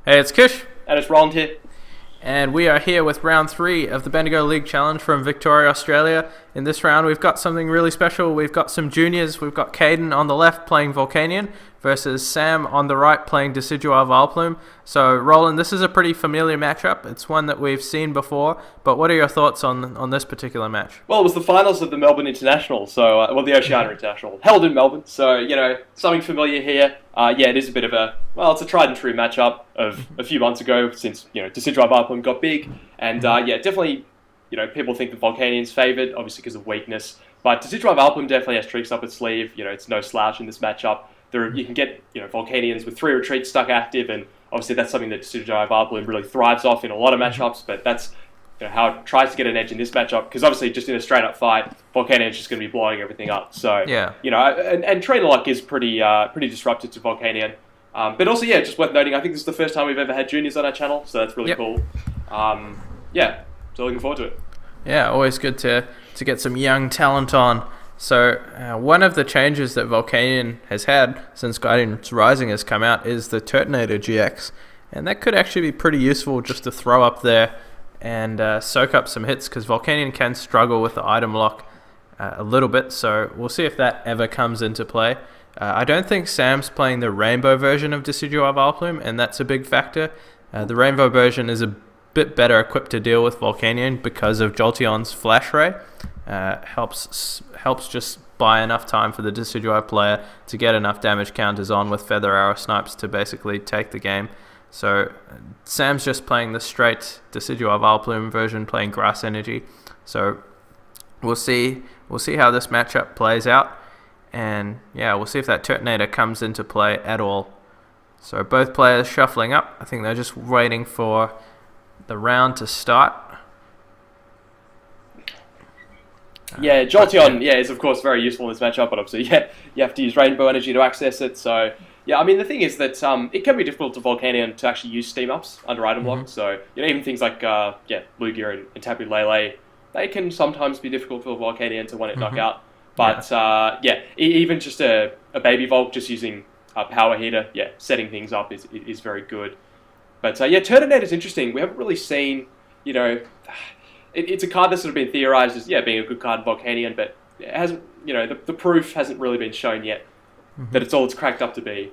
Hey, it's Kish, And it's Roland here. and we are here with round 3 of the Bendigo League Challenge from Victoria, Australia. In this round, we've got something really special. We've got some juniors. We've got Kaiden on the left playing Volcanion versus Sam on the right playing Decidueye Vileplume. So, Roland, this is a pretty familiar matchup. It's one that we've seen before, but what are your thoughts on this particular match? Well, it was the finals of the Melbourne International, the Oceania International, held in Melbourne. So, something familiar here. It is a bit of it's a tried and true matchup of a few months ago since, Decidueye Vileplume got big. And, definitely, people think the Volcanion's favoured, obviously because of weakness. But Decidueye Vileplume definitely has tricks up its sleeve. It's no slouch in this matchup. You can get, Volcanions with 3 retreats stuck active, and obviously that's something that Decidueye Vileplume really thrives off in a lot of matchups, but that's how it tries to get an edge in this matchup, because obviously just in a straight-up fight, Volcanion's just going to be blowing everything up. So, Yeah. And trainer luck is pretty disruptive to Volcanion. But also, just worth noting, I think this is the first time we've ever had juniors on our channel, so that's really cool. So looking forward to it. Yeah, always good to get some young talent on. So one of the changes that Volcanion has had since Guardians Rising has come out is the Turtonator GX. And that could actually be pretty useful just to throw up there and soak up some hits, because Volcanion can struggle with the item lock a little bit. So we'll see if that ever comes into play. I don't think Sam's playing the Rainbow version of Decidueye Vileplume, and that's a big factor. The Rainbow version is a bit better equipped to deal with Volcanion because of Jolteon's Flash Ray. Helps just buy enough time for the Decidueye player to get enough damage counters on with Feather Arrow Snipes to basically take the game. So Sam's just playing the straight Decidueye Vileplume version, playing Grass Energy. So we'll see how this matchup plays out, and we'll see if that Turtonator comes into play at all. So both players shuffling up. I think they're just waiting for the round to start. Jolteon, is of course very useful in this matchup, but obviously, you have to use Rainbow Energy to access it. So, the thing is that it can be difficult to Volcanion to actually use steam ups under item block. So, even things like Lugia and Tapu Lele, they can sometimes be difficult for Volcanion to one-hit knock out. But even just a baby Volk just using a power heater, setting things up is very good. But Turtonator is interesting. We haven't really seen, it's a card that's sort of been theorized as being a good card in Volcanion, but it hasn't, the proof hasn't really been shown yet that it's all it's cracked up to be.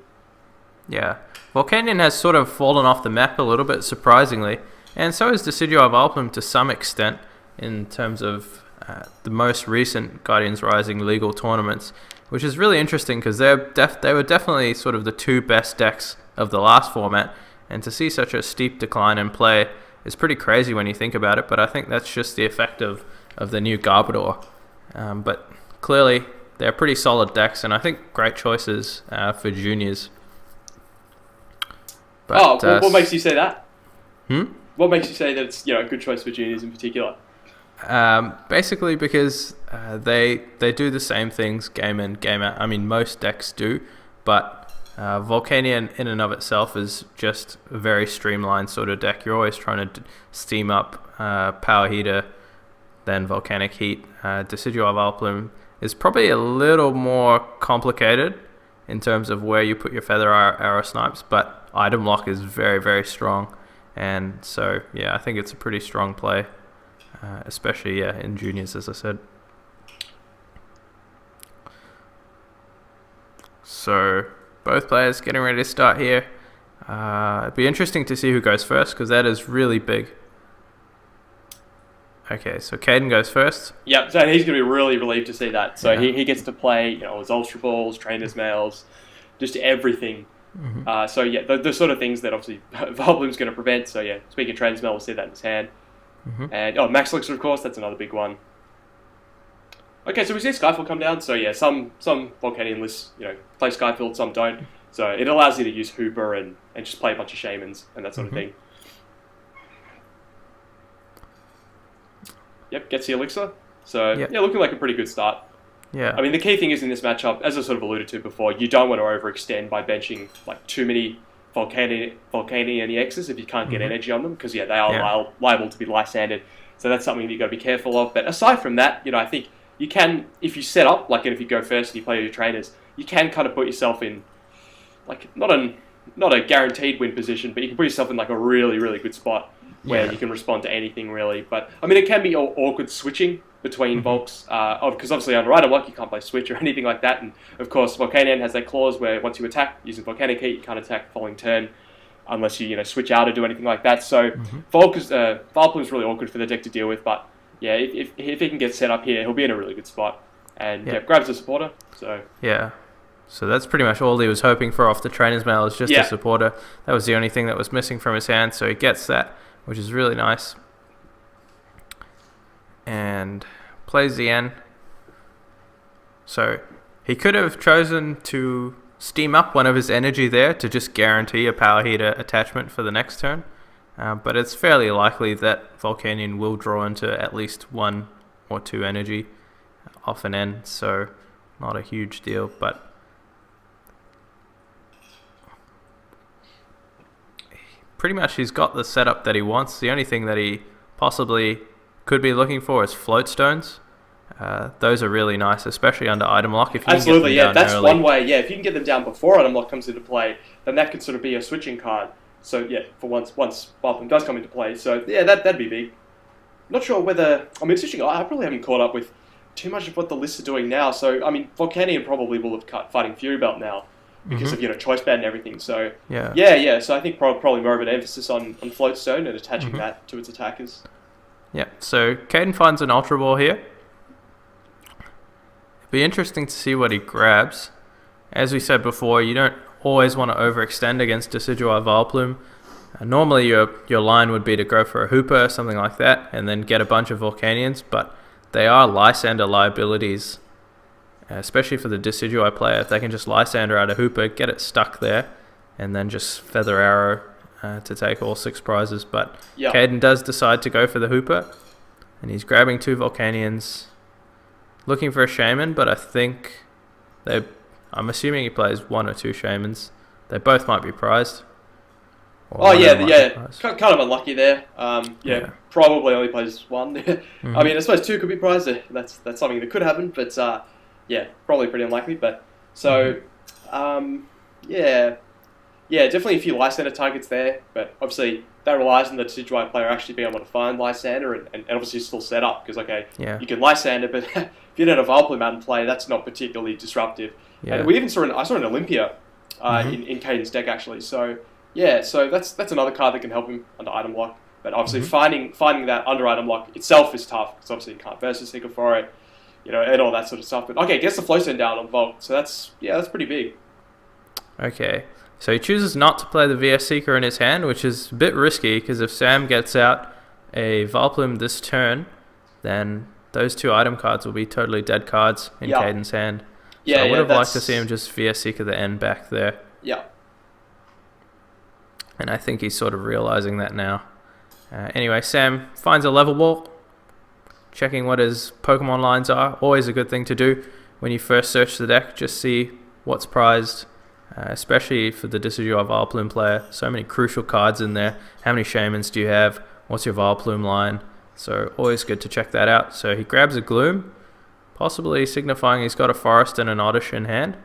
Yeah, Volcanion has sort of fallen off the map a little bit, surprisingly, and so has Decidueye Vileplume to some extent in terms of the most recent Guardians Rising legal tournaments, which is really interesting because they were definitely sort of the 2 best decks of the last format, and to see such a steep decline in play is pretty crazy when you think about it, but I think that's just the effect of the new Garbodor. But clearly, they're pretty solid decks, and I think great choices for juniors. But, what makes you say that? What makes you say that it's a good choice for juniors in particular? Basically because they do the same things game in, game out. I mean, most decks do, but Volcanion in and of itself is just a very streamlined sort of deck. You're always trying to steam up Power Heater, then Volcanic Heat. Decidueye Vileplume is probably a little more complicated in terms of where you put your Feather Arrow Snipes, but item lock is very, very strong. And so, I think it's a pretty strong play, especially, in juniors, as I said. So both players getting ready to start here. It'd be interesting to see who goes first, because that is really big. Okay, so Kaiden goes first. Yep, so he's going to be really relieved to see that. So he gets to play, his Ultra Balls, Trainer's Mails, just everything. The sort of things that obviously Vileplume's going to prevent. So speaking of Trainer's Mail, we'll see that in his hand. And Max Elixir, of course, that's another big one. Okay, so we see Skyfield come down. So some Volcanion lists, play Skyfield, some don't. So it allows you to use Hooper and just play a bunch of Shamans and that sort of thing. Yep, gets the Elixir. So looking like a pretty good start. Yeah. I mean, the key thing is in this matchup, as I sort of alluded to before, you don't want to overextend by benching like too many Volcanion EXs if you can't get energy on them, because they are liable to be light-handed. So that's something that you've got to be careful of. But aside from that, I think you can, if you set up, and if you go first and you play your trainers, you can kind of put yourself in, not an not a guaranteed win position, but you can put yourself in like a really, really good spot where you can respond to anything really. But I mean, it can be awkward switching between Volks, because obviously under Item Lock you can't play Switch or anything like that, and of course Volcanion has that clause where once you attack using Volcanic Heat, you can't attack the following turn unless you switch out or do anything like that. So Vileplume is really awkward for the deck to deal with, but yeah, if he can get set up here, he'll be in a really good spot, and grabs a supporter. So so that's pretty much all he was hoping for off the Trainer's Mail, is just a supporter. That was the only thing that was missing from his hand, so he gets that, which is really nice. And plays the N. So he could have chosen to steam up one of his energy there to just guarantee a Power Heater attachment for the next turn. But it's fairly likely that Volcanion will draw into at least 1 or 2 energy off an N, so not a huge deal. But pretty much he's got the setup that he wants. The only thing that he possibly could be looking for is float stones. Those are really nice, especially under Item Lock. If you Absolutely, can get them down that's early. one way. Yeah, if you can get them down before Item Lock comes into play, then that could sort of be a switching card. So yeah, for once Vileplume does come into play. So yeah, that'd be big. Not sure whether... I mean, it's interesting. I probably haven't caught up with too much of what the lists are doing now. So, I mean, Volcanion probably will have cut Fighting Fury Belt now because of, choice band and everything. So, yeah. So I think probably more of an emphasis on Float Stone and attaching that to its attackers. Yeah, so Kaiden finds an Ultra Ball here. It'd be interesting to see what he grabs. As we said before, you don't always want to overextend against Decidueye Vileplume. Normally your line would be to go for a Hooper, something like that, and then get a bunch of Volcanions, but they are Lysander liabilities, especially for the Decidueye player. If they can just Lysander out a Hooper, get it stuck there, and then just Feather Arrow to take all 6 prizes. But Kaiden does decide to go for the Hooper, and he's grabbing 2 Volcanions, looking for a Shaman, but I think I'm assuming he plays 1 or 2 Shamans. They both might be prized. Kind of unlucky there. Probably only plays 1. I mean, I suppose 2 could be prized. That's something that could happen, but probably pretty unlikely. But so, definitely a few Lysander targets there, but obviously that relies on the Decidueye player actually being able to find Lysander and obviously still set up, because you can Lysander, but if you don't have Vileplume out in play, that's not particularly disruptive. Yeah. And we even saw an Olympia in Kaiden's deck actually. So so that's another card that can help him under Item Lock. But obviously finding that under Item Lock itself is tough, because obviously you can't Versus Seeker for it, and all that sort of stuff. But gets the Flowstone down on Volk, so that's pretty big. Okay. So he chooses not to play the VS Seeker in his hand, which is a bit risky, because if Sam gets out a Vileplume this turn, then those 2 item cards will be totally dead cards in Kaiden's hand. So I would have liked to see him just VS Seeker the end back there. Yeah. And I think he's sort of realizing that now. Anyway, Sam finds a level ball, checking what his Pokemon lines are. Always a good thing to do when you first search the deck. Just see what's prized. Especially for the Decidueye Vileplume player. So many crucial cards in there. How many Shamans do you have? What's your Vileplume line? So always good to check that out. So he grabs a Gloom, possibly signifying he's got a Forest and an Oddish in hand.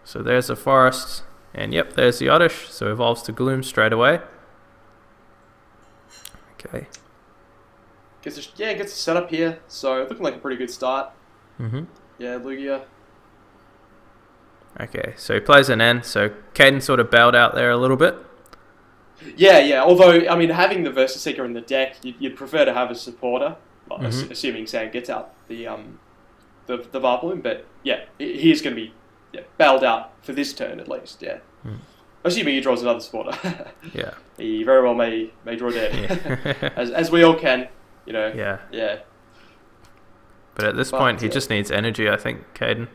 So there's a Forest, and there's the Oddish. So evolves to Gloom straight away. Okay. Gets a setup here. So looking like a pretty good start. Yeah, Lugia. Okay, so he plays an N, so Kaiden sort of bailed out there a little bit. Yeah. Although, I mean, having the Versus Seeker in the deck, you'd prefer to have a supporter, assuming Sam gets out the Vileplume. But he's going to be bailed out for this turn at least. Yeah, assuming he draws another supporter. He very well may draw dead, as we all can. Yeah. But at this point, he just needs energy, I think, Kaiden.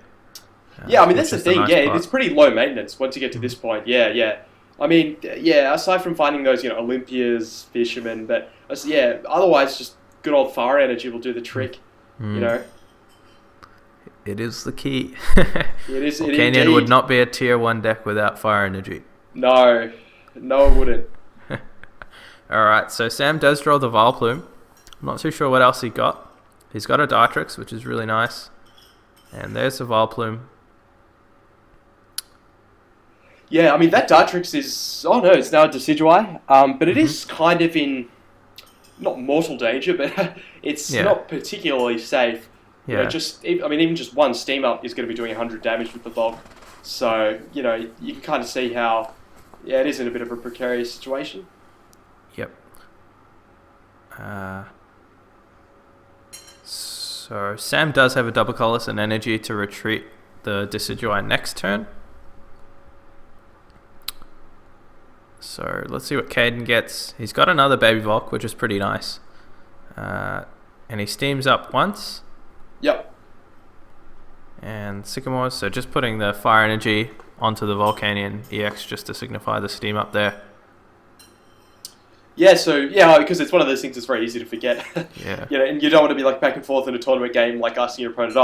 I mean, that's the thing. It's pretty low maintenance once you get to this point. I mean, aside from finding those, Olympias, Fishermen, but otherwise just good old fire energy will do the trick, It is the key. It is. Volcanion would not be a tier 1 deck without fire energy. No, it wouldn't. Alright, so Sam does draw the Vileplume. I'm not too sure what else he got. He's got a Dartrix, which is really nice. And there's the Vileplume. Yeah, I mean, that Dartrix is... Oh, no, it's now a Decidueye. But it is kind of in... Not mortal danger, but it's not particularly safe. Yeah. Even just one Steam Up is going to be doing 100 damage with the Volk. So, you can kind of see how... Yeah, it is in a bit of a precarious situation. Yep. So Sam does have a double Colossus and energy to retreat the Decidueye next turn. So let's see what Kaiden gets. He's got another Baby Volk, which is pretty nice. And he steams up once. Yep. And Sycamore, so just putting the fire energy onto the Volcanion EX just to signify the steam up there. Yeah, because it's one of those things that's very easy to forget. Yeah. And you don't want to be like back and forth in a tournament game, like asking your opponent,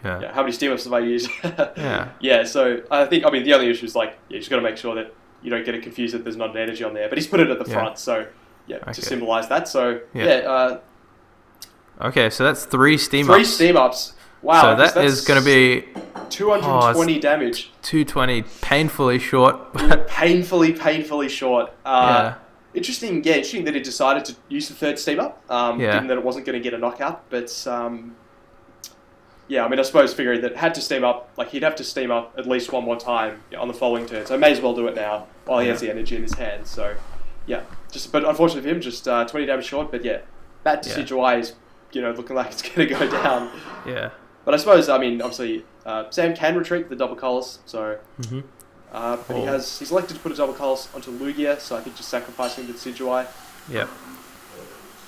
how many steam ups have I used? Yeah. Yeah, so I think, the only issue is you just got to make sure that you don't get it confused that there's not an energy on there. But he's put it at the front, so to symbolise that. So, okay, so that's 3 steam ups. 3 steam ups. Wow. So that is going to be 220 damage. 220, painfully short. But painfully short. Interesting that he decided to use the 3rd steam up, given that it wasn't going to get a knockout. But, I suppose figuring that had to steam up, he'd have to steam up at least one more time on the following turn. So may as well do it now while he has the energy in his hand. So, but unfortunately for him, just 20 damage short. But that Decidueye is, looking like it's going to go down. Yeah. But I suppose, obviously, Sam can retreat the double Colossus, so... but he's elected to put a double Colossus onto Lugia, so I think just sacrificing the Decidueye. Yep.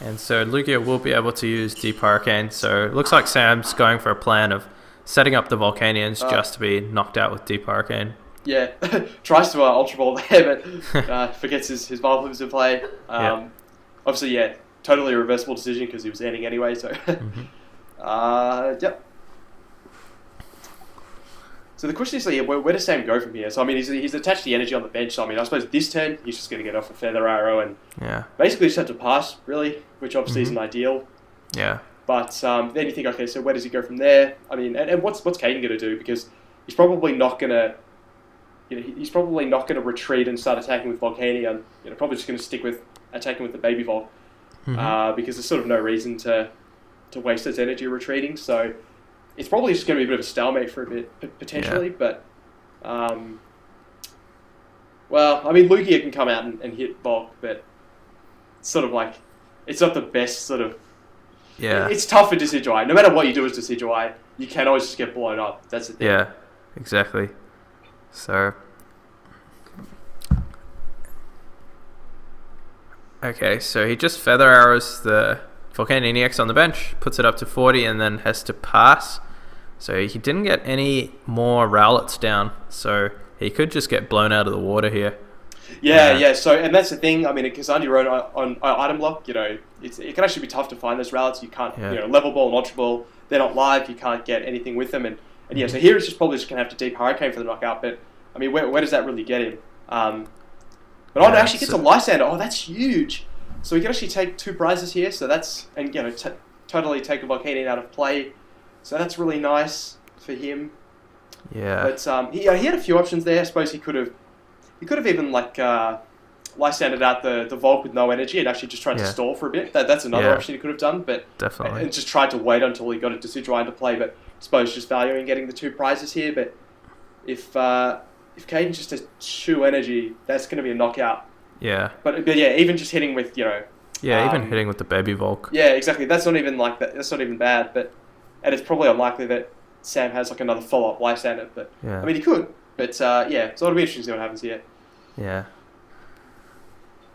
And so Lugia will be able to use Deep Hurricane, so it looks like Sam's going for a plan of setting up the Volcanions just to be knocked out with Deep Hurricane. Yeah, tries to Ultra Ball there, but forgets his Vileplume's in play. Obviously, totally a reversible decision because he was ending anyway, so... Yep. So the question is, where does Sam go from here? So, he's attached the energy on the bench. So, I suppose this turn, he's just going to get off a Feather Arrow and basically just have to pass, really, which obviously isn't ideal. Yeah. But then you think, okay, so where does he go from there? And what's Kaiden going to do? Because he's probably not going to, retreat and start attacking with Volcanion. Probably just going to stick with attacking with the Baby Volk because there's sort of no reason to waste its energy retreating. So it's probably just going to be a bit of a stalemate for a bit, potentially. But, Lugia can come out and hit Volk, but it's sort of it's not the best sort of... Yeah. It's tough for Decidueye. No matter what you do as Decidueye, you can always just get blown up. That's the thing. Yeah, exactly. So... Okay, so he just Feather Arrows the Volcanion EX on the bench, puts it up to 40, and then has to pass. So he didn't get any more Rowlets down, so he could just get blown out of the water here. Yeah. So, and that's the thing. Because on your own on item block, it can actually be tough to find those Rowlets. You can't, Level Ball and Ultra Ball, they're not live. You can't get anything with them. And so here it's just probably just going to have to Deep Hurricane for the knockout. But, where does that really get him? But actually gets a Lysander. Oh, that's huge. So he can actually take 2 prizes here. So that's, and totally take a Volcanion out of play. So that's really nice for him. Yeah. But he had a few options there. I suppose he could have even Lysandered out the Volk with no energy and actually just tried to stall for a bit. That's another option he could have done. But definitely. And just tried to wait until he got a Decidueye into play. But I suppose just valuing getting the 2 prizes here. But if Kaiden just has 2 energy, that's going to be a knockout. Yeah. But even just hitting with even hitting with the Baby Volk. Yeah, exactly. That's not even that. That's not even bad. And it's probably unlikely that Sam has another follow-up Lysander. But he could. But so it'll be interesting to see what happens here. Yeah.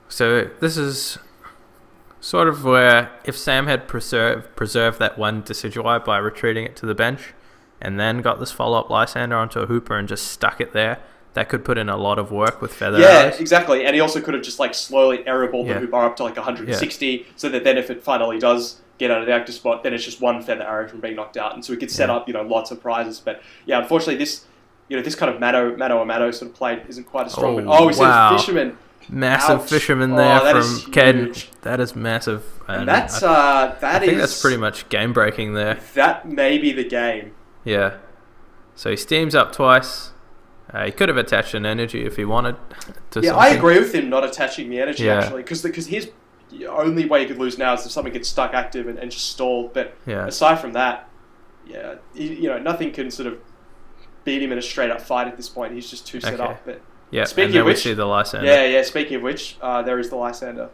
So this is sort of where if Sam had preserved that one Decidueye by retreating it to the bench, and then got this follow-up Lysander onto a Hooper and just stuck it there, that could put in a lot of work with Feather Arrows. Yeah, exactly. And he also could have just slowly arrow balled the Hooper up to 160, so that then if it finally does get out of the active spot, then it's just 1 Feather Arrow from being knocked out, and so we could set up lots of prizes. But unfortunately this kind of Mano sort of play isn't quite as strong. We said Fisherman. Massive Ouch. Fisherman there from Kaiden. That is massive. And I think that's pretty much game breaking there. That may be the game. Yeah. So he steams up twice. He could have attached an energy if he wanted to Yeah, something. I agree with him not attaching the energy, Yeah. actually, because his only way he could lose now is if something gets stuck active and just stalled. But Yeah. aside from that, yeah, nothing can sort of beat him in a straight-up fight at this point. He's just too set Okay. up. But Yeah, speaking and then of we which, see the Lysander. yeah. Speaking of which, there is the Lysander.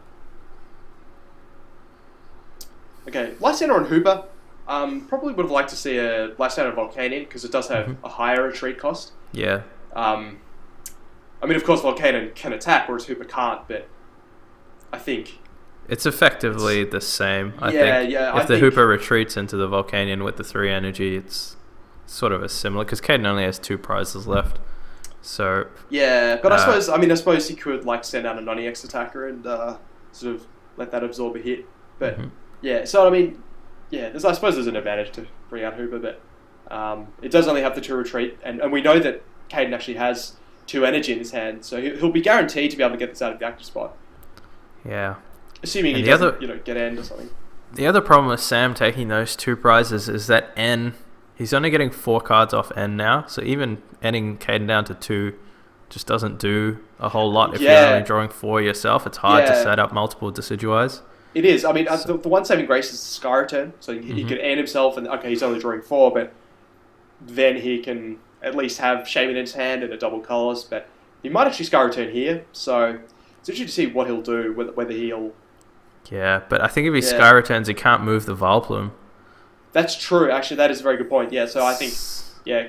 Okay, Lysander and Hooper. Probably would have liked to see a Lysander Volcanion because it does have a higher retreat cost. Yeah. I mean, of course, Volcanion can attack, whereas Hooper can't. But I think It's effectively the same. I Yeah, think yeah, if I the think- Hooper retreats into the Volcanion with the 3 energy, it's sort of a similar, because Kaiden only has 2 prizes left. So yeah, but I suppose he could like send out a non-EX attacker and sort of let that absorb a hit. But yeah, so I mean, yeah, I suppose there's an advantage to bring out Hooper, but it does only have the 2 retreat, and we know that Kaiden actually has 2 energy in his hand, so he'll be guaranteed to be able to get this out of the active spot, yeah. assuming And he the doesn't, other- get end or something. The other problem with Sam taking those 2 prizes is that N, he's only getting 4 cards off N now, so even ending Kaiden down to 2 just doesn't do a whole lot if you're Yeah. only drawing 4 yourself. It's hard to Yeah. set up multiple Decidueyes. It is. I mean, the one saving grace is the Sky Return, so he can end himself, and okay, he's only drawing 4, but then he can at least have Shaman in his hand and a double colours, but he might actually Sky Return here, so it's interesting to see what he'll do, whether he'll... Yeah, but I think if he Yeah. Sky Returns, he can't move the Vileplume. That's true, actually, that is a very good point, yeah, so I think,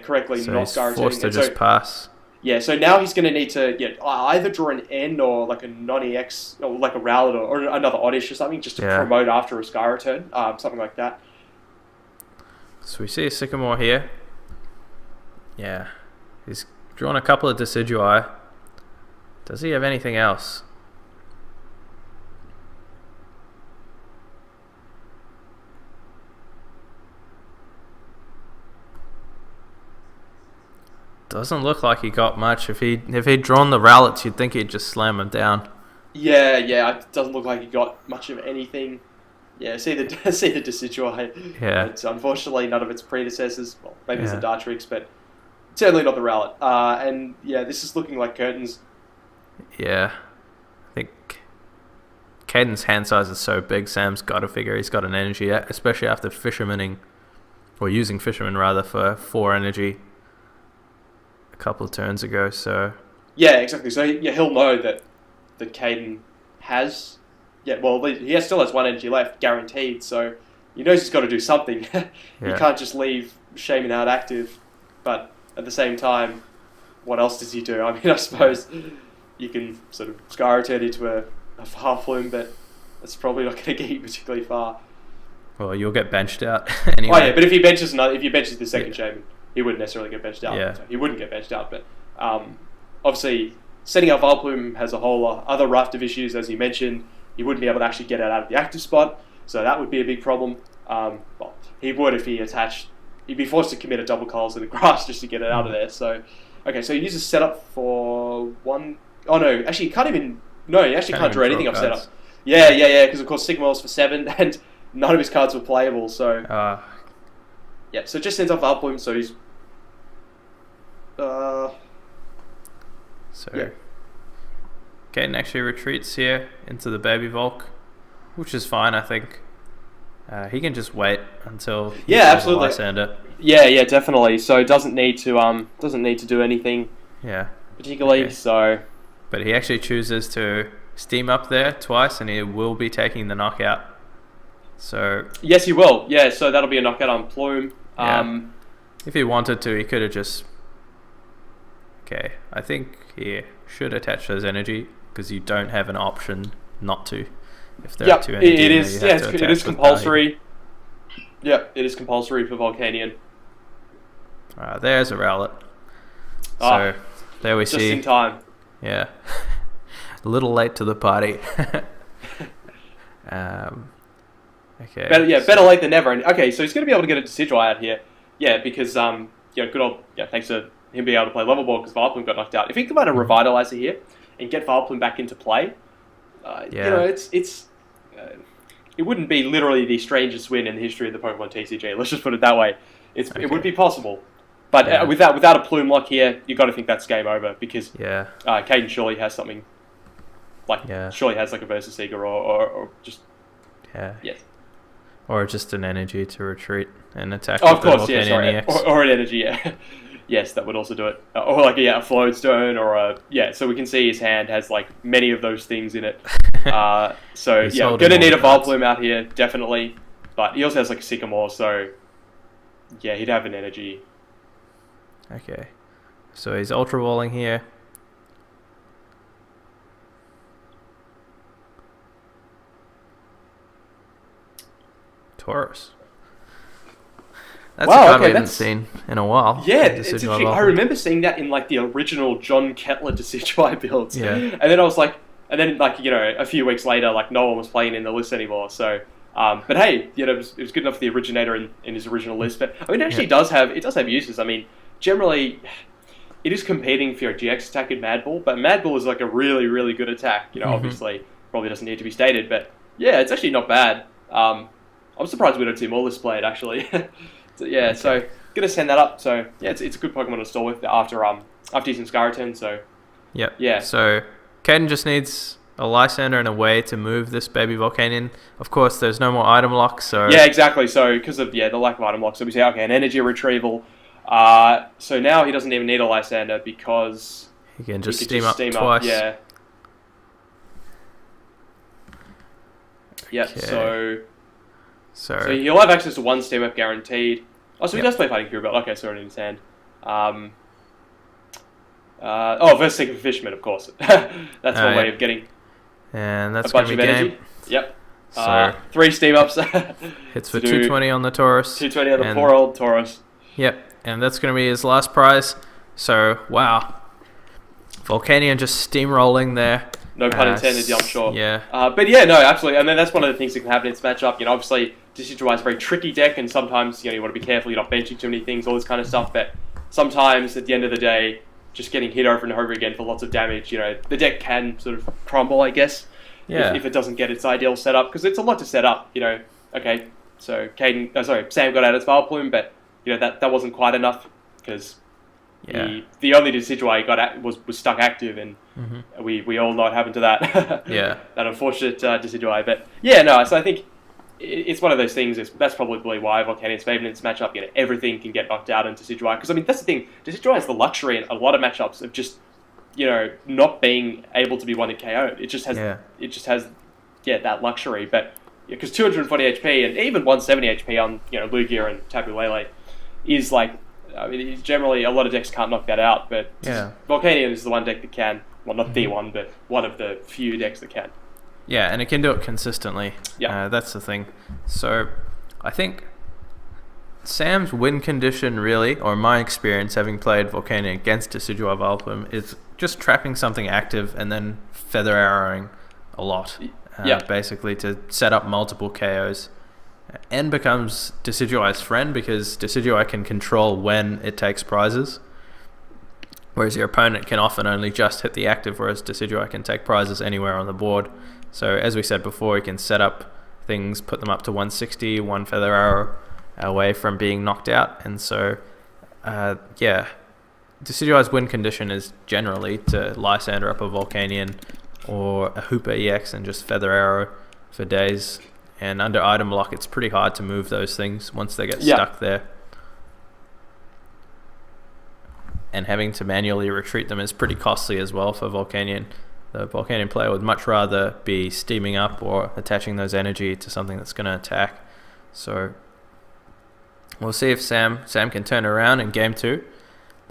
correctly So not he's Sky Returning. forced to And just so, pass. yeah, so now he's going to need to either draw an N or like a non-EX, or like a Rowlet or another Oddish or something, just to Yeah. promote after a Sky Return, something like that. So we see a Sycamore here. Yeah. He's drawn a couple of Decidueye. Does he have anything else? Doesn't look like he got much. If he'd drawn the Rowlets, you'd think he'd just slam him down. Yeah, it doesn't look like he got much of anything. Yeah, see the Decidueye. Yeah. It's unfortunately none of its predecessors. Well, maybe it's Yeah. a Dartrix, but certainly not the Rowlet. And yeah, this is looking like curtains. Yeah. I think Kaiden's hand size is so big, Sam's got to figure he's got an energy, especially after Fishermaning, or using Fisherman rather, for 4 energy a couple of turns ago. So Yeah, exactly. So yeah, he'll know that Kaiden has. Yeah, well, still has 1 energy left, guaranteed. So he knows he's got to do something. He Yeah. can't just leave Shaman out active. But at the same time, what else does he do? I mean, I suppose you can sort of Sky Return into a Vileplume, but that's probably not going to get you particularly far. well, you'll get benched out anyway. Oh yeah, but if he benches the second Shaman, he wouldn't necessarily get benched out. Yeah. So he wouldn't get benched out, but obviously setting up Vileplume has a whole other raft of issues, as you mentioned. He wouldn't be able to actually get it out of the active spot, so that would be a big problem. Well, he would if he attached. He'd be forced to commit a double colours to the grass just to get it out of there. So, okay, so he uses setup for 1. Oh no, actually he can't even. No, he actually can't draw even anything draw off setup. cards. Yeah, because of course Sigmar's for 7, and none of his cards were playable. So yeah, so it just sends off Vileplume, so he's. So Yeah. Kaiden actually retreats here into the baby Volk, which is fine, I think. He can just wait until he Yeah, draws a absolutely. Lysander. Yeah, definitely. So it doesn't need to do anything Yeah. particularly. Okay. So But he actually chooses to steam up there twice, and he will be taking the knockout. So yes, he will. Yeah, so that'll be a knockout on Plume. Yeah. if he wanted to, he could have just... Okay, I think he should attach those energy, because you don't have an option not to. If there are 2 energy, it in is. there, you Yeah, have to it attach is with compulsory. Yeah, it is compulsory for Volcanion. value. There's a Rowlet. Ah, So there we Just see. in time. Yeah. A little late to the party. Okay. Better late than never. And okay, so he's going to be able to get a Decidueye out here. Yeah, because good old thanks to him being able to play level ball because Vileplume got knocked out. If he could find a Revitalizer here and get Vileplume back into play, it wouldn't be literally the strangest win in the history of the Pokemon TCG. Let's just put it that way. It would be possible, But without a plume lock here, you got to think that's game over because Kaiden surely has something surely has like a Versus Seeker or just or just an energy to retreat and attack. Oh, of course, or an energy, yes, that would also do it. Or like a Floatstone or so we can see his hand has like many of those things in it. So gonna need a Vileplume out here definitely, but he also has like a Sycamore, so he'd have an energy. Okay, so he's Ultra Balling here. Taurus. That's a card we haven't seen in a while. Yeah, it's interesting. I remember seeing that in like the original John Kettler Decidueye builds. Yeah. And then I was like, a few weeks later, like no one was playing in the list anymore. So, but hey, it was good enough for the originator in his original list. But I mean, it actually does have uses. I mean, generally, it is competing for your GX attack in Mad Bull, but Mad Bull is like a really, really good attack. Obviously, probably doesn't need to be stated, but yeah, it's actually not bad. I'm surprised we don't see more lists played actually. So gonna send that up. So it's a good Pokemon to store with after he's in Skyreturn. So So Kaiden just needs a Lysander and a way to move this baby Volcanion. Of course, there's no more item lock. So exactly. So because of the lack of item lock, so we say an energy retrieval. So now he doesn't even need a Lysander because he can just steam up twice. Okay. So he'll have access to one steam up guaranteed. Oh, so he does play Fighting Fury Belt. Okay, sorry, in his hand. Versus Seeker Fisherman, of course. That's one way of getting and that's a bunch of energy. Game. Yep. So 3 steam ups. Hits for 220 on the Taurus. 220 on the poor old Taurus. Yep, and that's going to be his last prize. So, wow. Volcanion just steamrolling there. No pun intended, I'm sure. Yeah. But yeah, no, absolutely. And then that's one of the things that can happen in this matchup. Obviously, Decidueye is a very tricky deck, and sometimes you want to be careful you're not benching too many things, all this kind of stuff. But sometimes, at the end of the day, just getting hit over and over again for lots of damage, the deck can sort of crumble, I guess, if it doesn't get its ideal setup, because it's a lot to set up. Okay, so Sam got out his Vileplume, but that wasn't quite enough because the only Decidueye was stuck active, and we all know what happened to that. That unfortunate Decidueye. But so I think it's one of those things. That's probably why Volcanion's favored in this matchup. Everything can get knocked out in Decidueye, because I mean that's the thing. Decidueye has the luxury in a lot of matchups of just not being able to be one KO'd. It just has that luxury. But because 240 HP and even 170 HP on Lugia and Tapu Lele is like. I mean, generally, a lot of decks can't knock that out, but Volcanion is the one deck that can. Well, not the one, but one of the few decks that can. Yeah, and it can do it consistently. Yeah. That's the thing. So, I think Sam's win condition, really, or my experience having played Volcanion against Decidueye Vileplume, is just trapping something active and then feather arrowing a lot. Basically, to set up multiple KOs. And becomes Decidueye's friend because Decidueye can control when it takes prizes, whereas your opponent can often only just hit the active, whereas Decidueye can take prizes anywhere on the board. So as we said before, he can set up things, put them up to 160, one feather arrow away from being knocked out. And so, Decidueye's win condition is generally to Lysander up a Volcanion or a Hooper EX and just feather arrow for days. And under item lock, it's pretty hard to move those things once they get stuck there. And having to manually retreat them is pretty costly as well for Volcanion. The Volcanion player would much rather be steaming up or attaching those energy to something that's going to attack. So we'll see if Sam can turn around in game 2.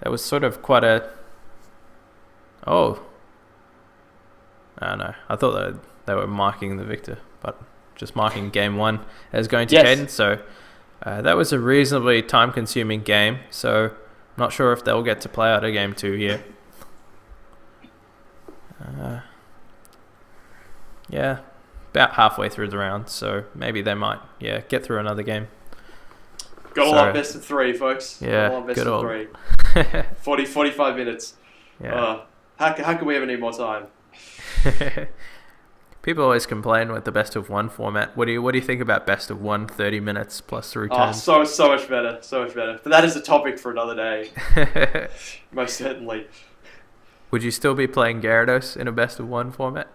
That was sort of quite a... I don't know. I thought that they were marking the victor, but... just marking game 1 as going to Kaiden. So that was a reasonably time-consuming game. So I'm not sure if they'll get to play out a game 2 here. About halfway through the round. So maybe they might, get through another game. Got a lot best of 3, folks. Yeah, got a lot best good of old. 3. 45 minutes. How can we have any more time? People always complain with the best of one format. What do you think about best of one, 30 minutes plus 3 turns? Oh, so much better, so much better. But that is a topic for another day. Most certainly. Would you still be playing Gyarados in a best of one format?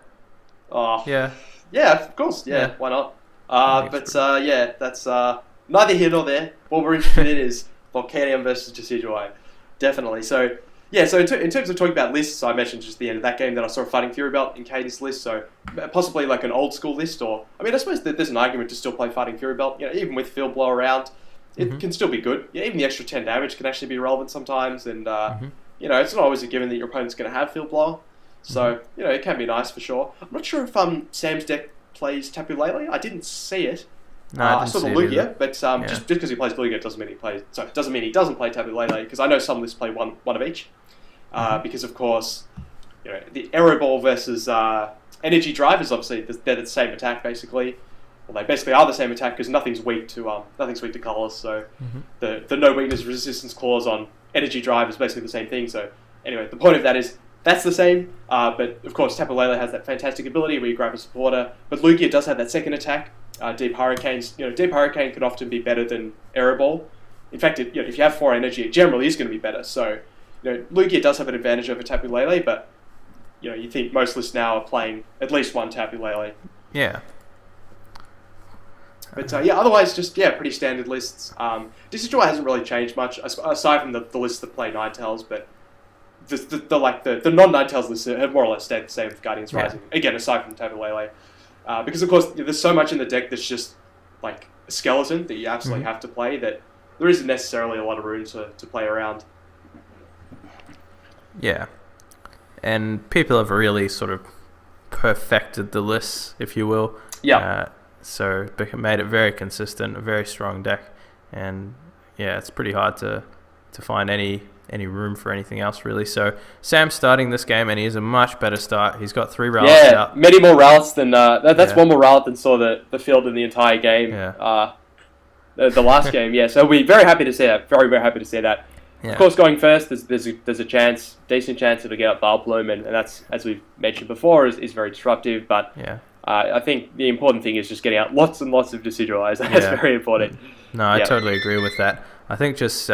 Oh, Yeah. Yeah, of course. Yeah, why not? Yeah, that's neither here nor there. What we're interested in is Volcanion versus Decidueye. Definitely. So, yeah, so in terms of talking about lists, I mentioned just the end of that game that I saw a Fighting Fury Belt in Kaiden's list, so possibly like an old school list, or, I mean, I suppose that there's an argument to still play Fighting Fury Belt, even with Field Blow around, it can still be good. Yeah, even the extra 10 damage can actually be relevant sometimes, and, it's not always a given that your opponent's going to have Field Blower, so, it can be nice for sure. I'm not sure if Sam's deck plays Tapu Lele. I didn't see it. No, I saw the Lugia, but just because he plays Lugia doesn't mean he doesn't play Tapu Lele, because I know some lists play one of each. Because of course, the Aero Ball versus Energy Drive is obviously they're the same attack basically. Well, they basically are the same attack because nothing's weak to colors. So the no weakness resistance clause on Energy Drive is basically the same thing. So anyway, the point of that is that's the same. But of course, Tapu Lele has that fantastic ability where you grab a supporter. But Lugia does have that second attack. Deep Hurricanes, Deep Hurricane could often be better than Aero Ball. In fact, if you have 4 energy, it generally is going to be better. So, Lugia does have an advantage over Tapu Lele, but you think most lists now are playing at least one Tapu Lele. Yeah. But otherwise, just pretty standard lists. Decidueye hasn't really changed much aside from the lists that play Ninetales, but the non-Ninetales lists have more or less stayed the same with Guardians Rising. Again, aside from Tapu Lele. Because, of course, there's so much in the deck that's just like a skeleton that you absolutely have to play that there isn't necessarily a lot of room to play around. Yeah. And people have really sort of perfected the lists, if you will. Yeah. So made it very consistent, a very strong deck. And, it's pretty hard to find any room for anything else, really. So Sam's starting this game, and he has a much better start. He's got 3 routes out. Many more routes than... that's one more route than saw the field in the entire game. Yeah. The last game, So we're very happy to see that. Very, very happy to see that. Yeah. Of course, going first, there's a decent chance it'll get up Vileplume, and that's, as we've mentioned before, is very disruptive. But I think the important thing is just getting out lots and lots of Decidueyes. That's very important. No, I totally agree with that. I think just...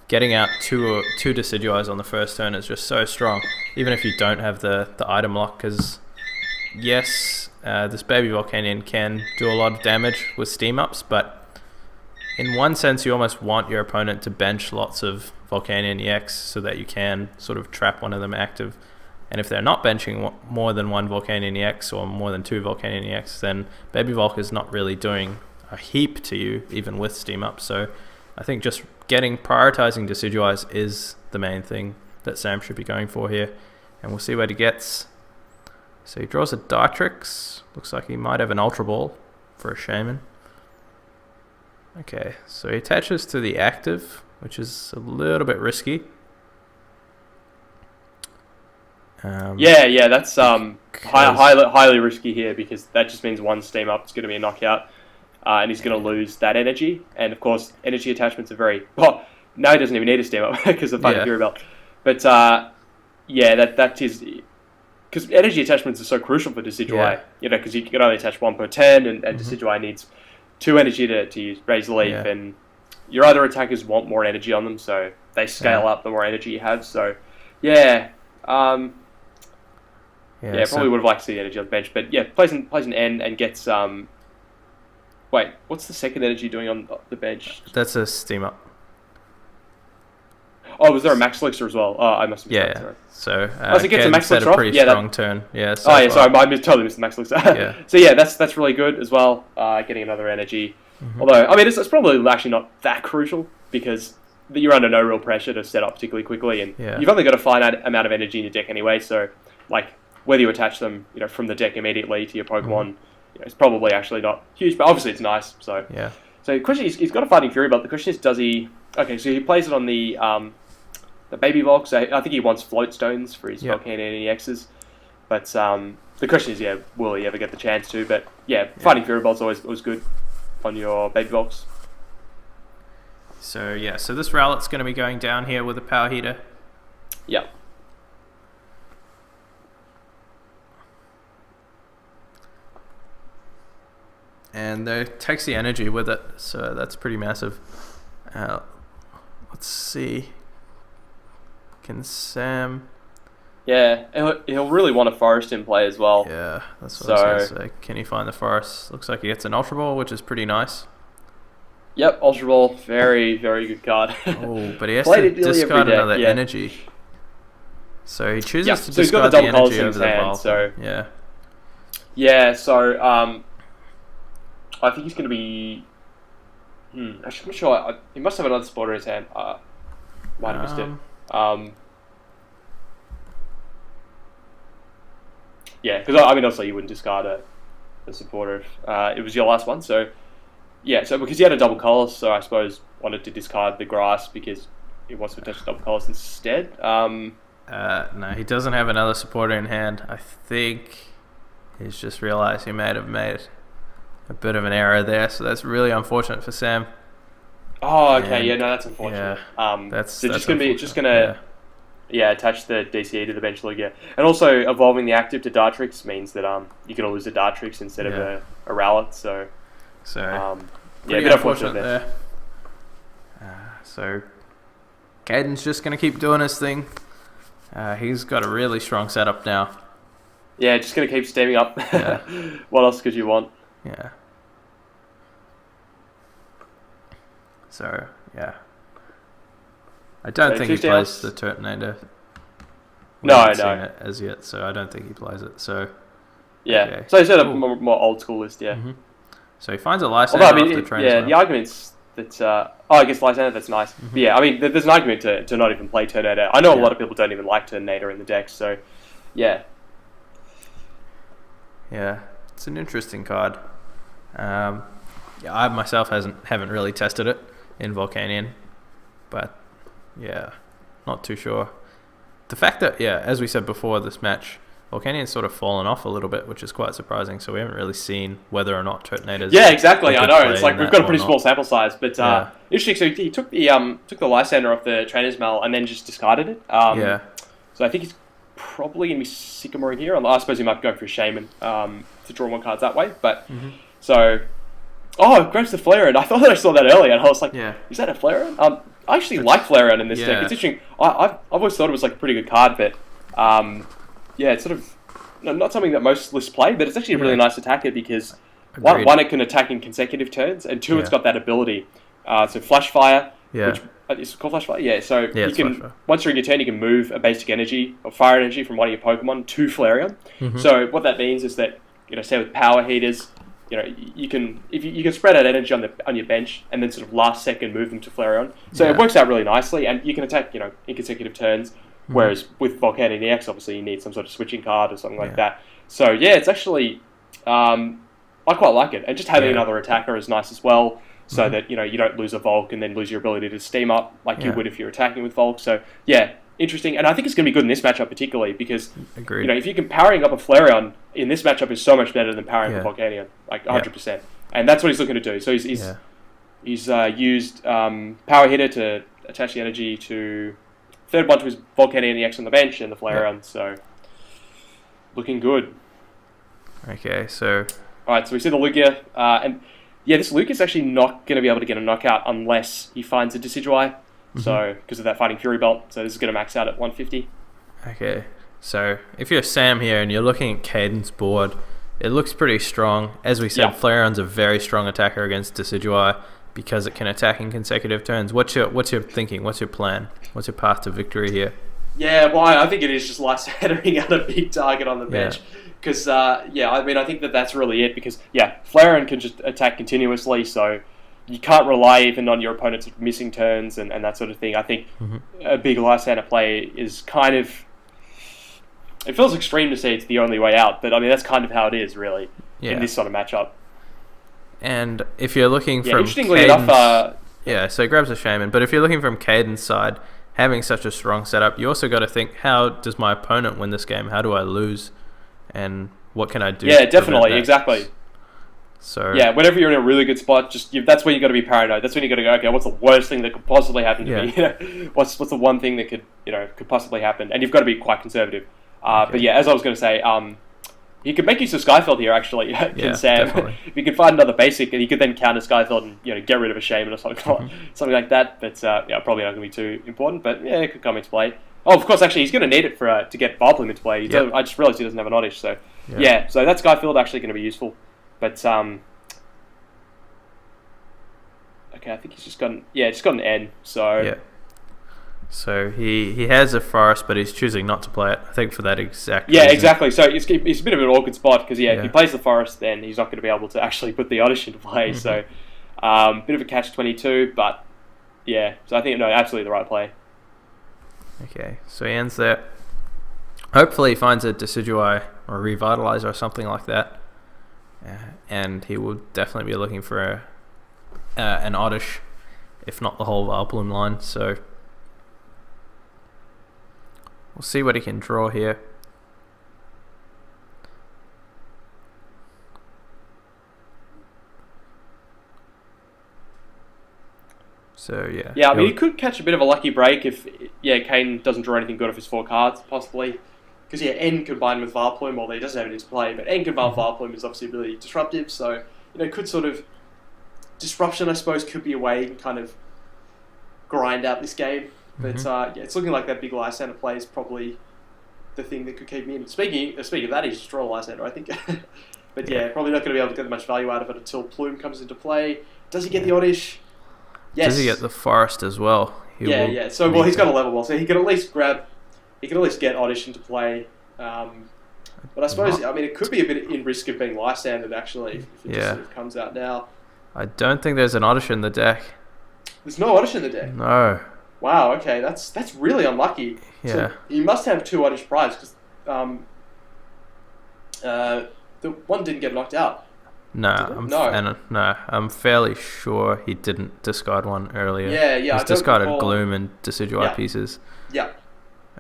getting out two Decidueyes on the first turn is just so strong, even if you don't have the item lock, because this baby Volcanion can do a lot of damage with steam ups, but in one sense you almost want your opponent to bench lots of Volcanion EX so that you can sort of trap one of them active, and if they're not benching more than one Volcanion EX or more than 2 Volcanion EX, then baby Volk is not really doing a heap to you, even with steam up. So I think just prioritizing Decidueyes is the main thing that Sam should be going for here, and we'll see what he gets. So he draws a Dartrix. Looks like he might have an Ultra Ball for a Shaman. Okay, so he attaches to the active, which is a little bit risky. That's highly risky here, because that just means one steam up is going to be a knockout. And he's going to lose that energy. And, of course, energy attachments are very... Well, now he doesn't even need a steam up because of Fighting Fury Belt. But, that is... Because energy attachments are so crucial for Decidueye, because you can only attach 1 per turn, and Decidueye needs 2 energy to use Raise Leaf, and your other attackers want more energy on them, so they scale up the more energy you have. So, probably would have liked to see the energy on the bench. But, plays an N and gets... Wait, what's the second energy doing on the bench? That's a steam up. Oh, was there a Max Elixir as well? Oh, I must have missed that, sorry. So, it gets a Max Elixir a pretty strong turn. Yeah. Sorry, I totally missed the Max Elixir. So that's really good as well, getting another energy. Although, I mean, it's probably actually not that crucial, because you're under no real pressure to set up particularly quickly, and you've only got a finite amount of energy in your deck anyway, so, like, whether you attach them, from the deck immediately to your Pokemon... it's probably actually not huge, but obviously it's nice. So So the question is, he's got a Fighting Fury Belt. The question is, does he? Okay, so he plays it on the Baby Volk. So I think he wants Float Stones for his Volcanion EXs. But the question is, will he ever get the chance to? But Fighting Fury Belt's always good on your Baby Volks. So so this Rowlet's going to be going down here with a Power Heater. Yeah. and they takes the energy with it, so that's pretty massive. Let's see. Can Sam... Yeah, he'll really want a forest in play as well. Yeah, that's what I was going to say. Can he find the forest? Looks like he gets an Ultra Ball, which is pretty nice. Yep, Ultra Ball, very, very good card. Oh, but he has to discard another energy. So he chooses to discard the energy over the Volcanion. So yeah. Yeah, so I think he's going to be... I'm sure. He must have another supporter in his hand. Might have missed it. Yeah, because I mean, obviously you wouldn't discard a supporter if it was your last one. So yeah, so because he had a double colors, so I suppose wanted to discard the grass because he wants to touch the double colors instead. No, he doesn't have another supporter in hand. I think he's just realised he may have made a bit of an error there, so that's really unfortunate for Sam. Oh, okay, yeah, no, that's unfortunate. Yeah, that's just gonna attach the DCE to the Bench League, yeah. And also, evolving the active to Dartrix means that you're going to lose a Dartrix instead of a Rowlet, so yeah, a bit unfortunate there. So, Kaiden's just going to keep doing his thing. He's got a really strong setup now. Yeah, just going to keep steaming up. Yeah. What else could you want? Yeah. So, yeah. I don't think he plays the Turtonator. No, I haven't seen it as yet, so I don't think he plays it. So yeah, okay. So he's at a more old school list, yeah. Mm-hmm. So he finds a Lysander off the train. Yeah, the argument's that I guess Lysander, that's nice. Mm-hmm. But yeah, I mean, there's an argument to not even play Turtonator. I know a lot of people don't even like Turtonator in the deck, so yeah. Yeah, it's an interesting card. I myself haven't really tested it in Volcanion, but yeah, not too sure. The fact that, as we said before, this match, Volcanion's sort of fallen off a little bit, which is quite surprising. So we haven't really seen whether or not Turtonators. Yeah, exactly. I know. It's like we've got a pretty small sample size, but interesting. So he took the Lysander off the Trainer's Mail and then just discarded it. So I think he's probably going to be Sycamore here. I suppose he might go for a Shaman to draw more cards that way. But so, it grabs the Flareon. I thought that I saw that earlier, and I was like, is that a Flareon? I actually like Flareon in this deck. It's interesting. I've always thought it was like a pretty good card, but it's sort of not something that most lists play, but it's actually a really nice attacker because one, it can attack in consecutive turns, and two, it's got that ability. So Flash Fire, which is it called Flash Fire? Yeah, so you can, once you're in your turn, you can move a basic energy or fire energy from one of your Pokemon to Flareon. So what that means is that, say with Power Heaters, you can spread out energy on your bench and then sort of last second move them to Flareon. So it works out really nicely, and you can attack in consecutive turns. Whereas with Volcanion EX, obviously you need some sort of switching card or something like that. So it's actually I quite like it, and just having another attacker is nice as well. So that you don't lose a Volk and then lose your ability to steam up like you would if you're attacking with Volk. So interesting, and I think it's going to be good in this matchup particularly because if you can powering up a Flareon in this matchup is so much better than powering up Volcanion, like 100%, and that's what he's looking to do. So he's used Power Hitter to attach the energy to third one to his Volcanion EX on the bench and the Flareon. So looking good. Okay, so alright, so we see the Lugia, and this Lugia's actually not going to be able to get a knockout unless he finds a Decidueye. So, because of that Fighting Fury Belt, so this is going to max out at 150. Okay, so if you're Sam here and you're looking at Kaiden's board, it looks pretty strong. As we said, Flareon's a very strong attacker against Decidueye because it can attack in consecutive turns. What's your thinking? What's your plan? What's your path to victory here? Yeah, well, I think it is just Lysandering out a big target on the bench. Because, I mean, I think that's really it. Because, Flareon can just attack continuously, so you can't rely even on your opponent's missing turns and that sort of thing. I think a big Lysander play is kind of... It feels extreme to say it's the only way out, but I mean, that's kind of how it is, really, in this sort of matchup. And if you're looking from interestingly enough... so he grabs a Shaman, but if you're looking from Kaiden's side, having such a strong setup, you also got to think, how does my opponent win this game? How do I lose? And what can I do? Yeah, definitely, exactly. So whenever you're in a really good spot, that's where you got to be paranoid. That's when you got to go, okay, what's the worst thing that could possibly happen to me? What's the one thing that could possibly happen? And you've got to be quite conservative. But as I was going to say, He could make use of Skyfeld here, actually, Yeah, Sam. definitely. If he could find another basic, and he could then counter Skyfeld and get rid of a Shaman or something, something like that. But yeah, probably not going to be too important. But yeah, it could come into play. Oh, of course, actually, he's going to need it for to get Vileplume into play. I just realised he doesn't have an Oddish, so yeah. So that Skyfield actually going to be useful. But okay, I think he's just got an N. So yeah. So he has a forest, but he's choosing not to play it. I think for that exact reason. Exactly. So it's a bit of an awkward spot because if he plays the forest, then he's not going to be able to actually put the Oddish into play. So bit of a catch-22, but yeah. So I think absolutely the right play. Okay, so he ends there. Hopefully he finds a Decidueye or Revitalizer or something like that, and he will definitely be looking for an Oddish, if not the whole Vileplume line. So we'll see what he can draw here. So yeah. Yeah, I mean, he could catch a bit of a lucky break if Kaiden doesn't draw anything good off his 4 cards, possibly. Because N combined with Vileplume, although he doesn't have it into play, but N combined with Vileplume is obviously really disruptive. So could sort of disruption, I suppose, could be a way you can kind of grind out this game. But it's looking like that big Lysander play is probably the thing that could keep me in. Speaking of that, he's just draw a Lysander, I think. But probably not going to be able to get much value out of it until Plume comes into play. Does he get the Oddish? Yes. Does he get the forest as well? So he's got a level ball, so he can at least get Oddish into play. But I suppose it could be a bit in risk of being Lysandered actually if it just sort of comes out now. I don't think there's an Oddish in the deck. There's no Oddish in the deck. No. Wow. Okay, that's really unlucky. Yeah. So he must have 2 Oddish prize because the one didn't get knocked out. No, I'm fairly sure he didn't discard one earlier. Yeah. He's discarded Gloom and Decidueye pieces. Yeah.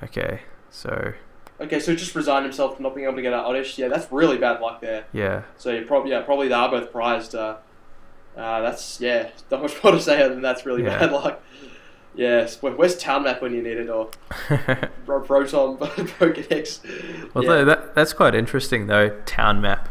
Okay, so just resigned himself to not being able to get out Oddish. Yeah, that's really bad luck there. Yeah. So you probably they are both prized. That's not much more to say other than that's really bad luck. Yes, where's Town Map when you need it, or Proton, Pokedex? Although that's quite interesting though, Town Map.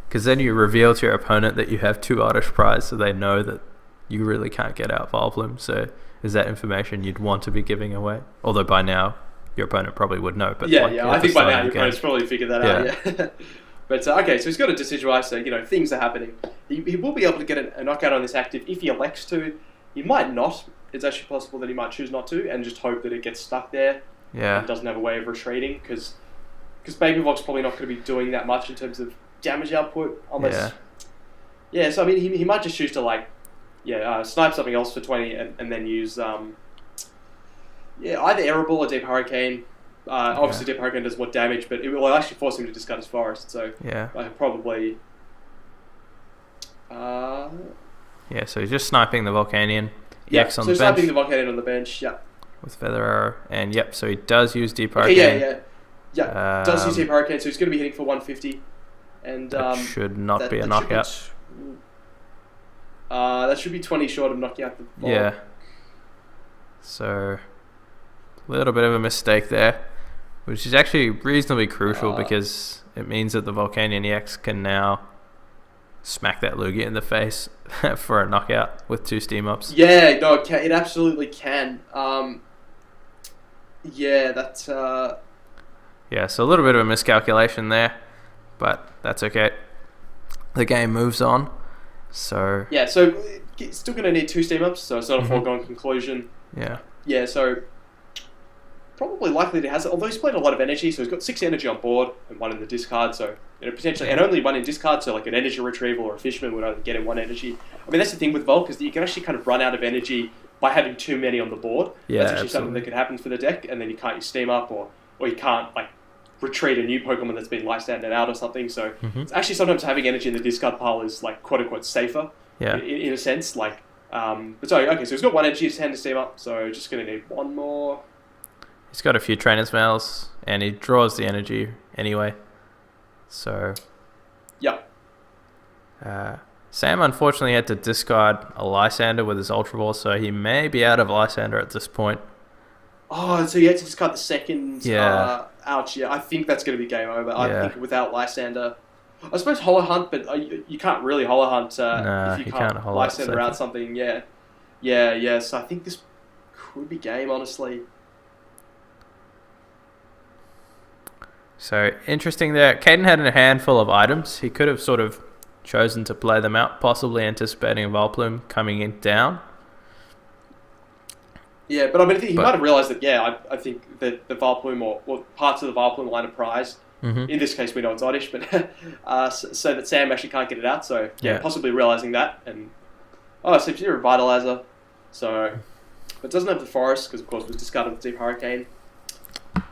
Because then you reveal to your opponent that you have 2 Oddish prize, so they know that you really can't get out Vileplume. So is that information you'd want to be giving away? Although by now, your opponent probably would know. But I think by now your opponent's probably figured that out. Yeah. But so he's got a Decidueye, so things are happening. He will be able to get a knockout on this active if he elects to. He might not. It's actually possible that he might choose not to, and just hope that it gets stuck there. Yeah. And doesn't have a way of retreating, because Baby Volk's probably not going to be doing that much in terms of damage output, unless so I mean he might just choose to snipe something else for 20 and then use either Air Ball or Deep Hurricane. Obviously Deep Hurricane does more damage, but it will actually force him to discard his forest, so I could probably so he's just sniping the Volcanion EX on the bench. Sniping the Volcanion on the bench, with Feather Arrow, and so he does use Deep Hurricane. Does use Deep Hurricane, so he's going to be hitting for 150. And that should not be a knockout. That should be 20 short of knocking out the ball. Yeah. So, a little bit of a mistake there, which is actually reasonably crucial because it means that the Volcanion EX can now smack that Lugia in the face for a knockout with 2 steam ups. Yeah, no, it absolutely can. That's... so a little bit of a miscalculation there. But that's okay. The game moves on. So so it's still going to need 2 steam ups, so it's not a foregone conclusion. Yeah. So probably likely to have it. Although he's played a lot of energy, so he's got 6 energy on board and 1 in the discard. So potentially, and only 1 in discard. So like an energy retrieval or a Fishman would only get him 1 energy. I mean, that's the thing with Volk is that you can actually kind of run out of energy by having too many on the board. Yeah, that's actually something that could happen for the deck, and then you can't use steam up or you can't retreat a new Pokemon that's been Lysandered out or something. So it's actually sometimes having energy in the discard pile is quote unquote safer. In a sense, but so he's got 1 energy in his hand to steam up, so just going to need 1 more. He's got a few Trainer's Mails, and he draws the energy anyway. So Sam unfortunately had to discard a Lysander with his Ultra Ball, so he may be out of Lysander at this point. Oh, so you had to discard the second. Yeah. Ouch. Yeah, I think that's going to be game over. I Yeah. think without Lysander. I suppose Hollow Hunt, but you can't really Hollow Hunt Nah, if you he can't can't Hollow Lysander second. out something. Yeah. Yeah. So I think this could be game, honestly. So interesting there. Kaiden had a handful of items. He could have sort of chosen to play them out, possibly anticipating Vileplume coming in down. Yeah, but I mean, I think he might have realised that, I think that the Vileplume or parts of the Vileplume line are prized. Mm-hmm. In this case, we know it's oddish, but so that Sam actually can't get it out. So, possibly realising that. And so it's a Revitalizer. So, but doesn't have the Forest, because of course we've discarded the Deep Hurricane.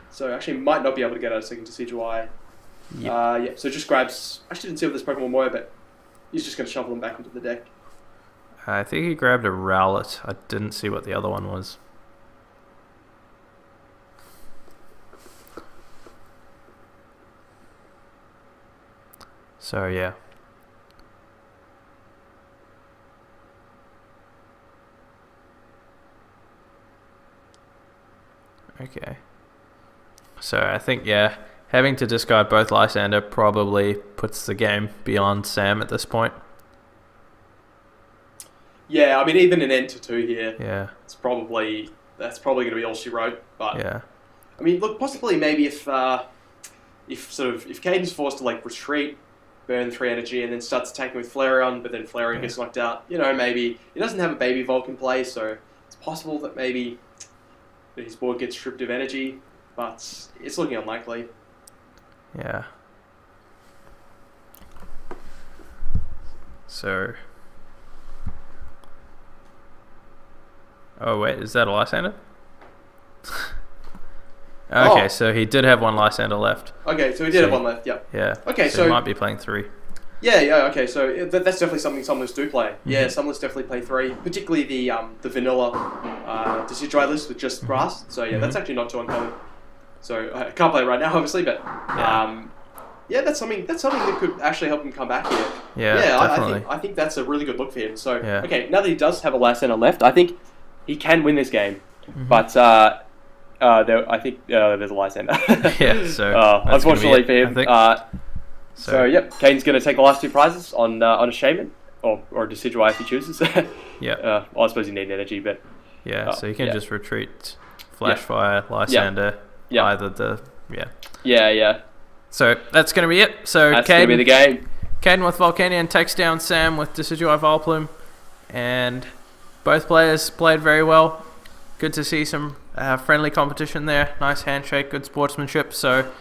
So, actually might not be able to get out a second Decidueye. Yep. So just grabs... I actually didn't see what this Pokemon were, but he's just going to shuffle them back into the deck. I think he grabbed a Rowlet. I didn't see what the other one was. So, yeah. Okay. So, I think, having to discard both Lysander probably puts the game beyond Sam at this point. Yeah, I mean, even an Enter 2 here, that's probably going to be all she wrote. But yeah. I mean, look, possibly maybe if Kaiden's forced to like retreat, burn 3 energy, and then starts attacking with Flareon, but then Flareon gets knocked out. Maybe he doesn't have a baby Vulcan play, so it's possible that maybe his board gets stripped of energy, but it's looking unlikely. Yeah. So. Oh wait, is that a Lysander? Okay, so he did have one Lysander left. Okay, so he did have one left. Yep. Yeah. Okay, so he might be playing 3. Yeah. Okay, so that's definitely something Summoners do play. Mm-hmm. Yeah, Summoners definitely play 3, particularly the vanilla Decidueye list with just grass. So that's actually not too uncommon. So I can't play it right now, obviously, but that's something that could actually help him come back here. Yeah, definitely. I think that's a really good look for him. So okay, now that he does have a Lysander left, I think he can win this game. Mm-hmm. But I think there's a Lysander. Yeah, so unfortunately for him. Kaiden's going to take the last 2 prizes on a Shaman or a Decidueye if he chooses. Yeah. I suppose you need energy, but so you can just retreat, Flash Fire, Lysander, either the Yeah. So that's going to be it. So that's going to be the game. Kaiden with Volcanion takes down Sam with Decidueye Vileplume, and both players played very well. Good to see some friendly competition there. Nice handshake, good sportsmanship. So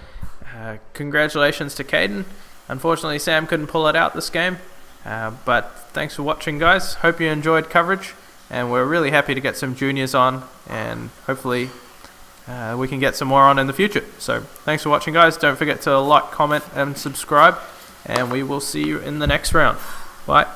congratulations to Kaiden. Unfortunately, Sam couldn't pull it out this game. But thanks for watching, guys. Hope you enjoyed coverage. And we're really happy to get some juniors on. And hopefully we can get some more on in the future. So thanks for watching, guys. Don't forget to like, comment, and subscribe. And we will see you in the next round. Bye.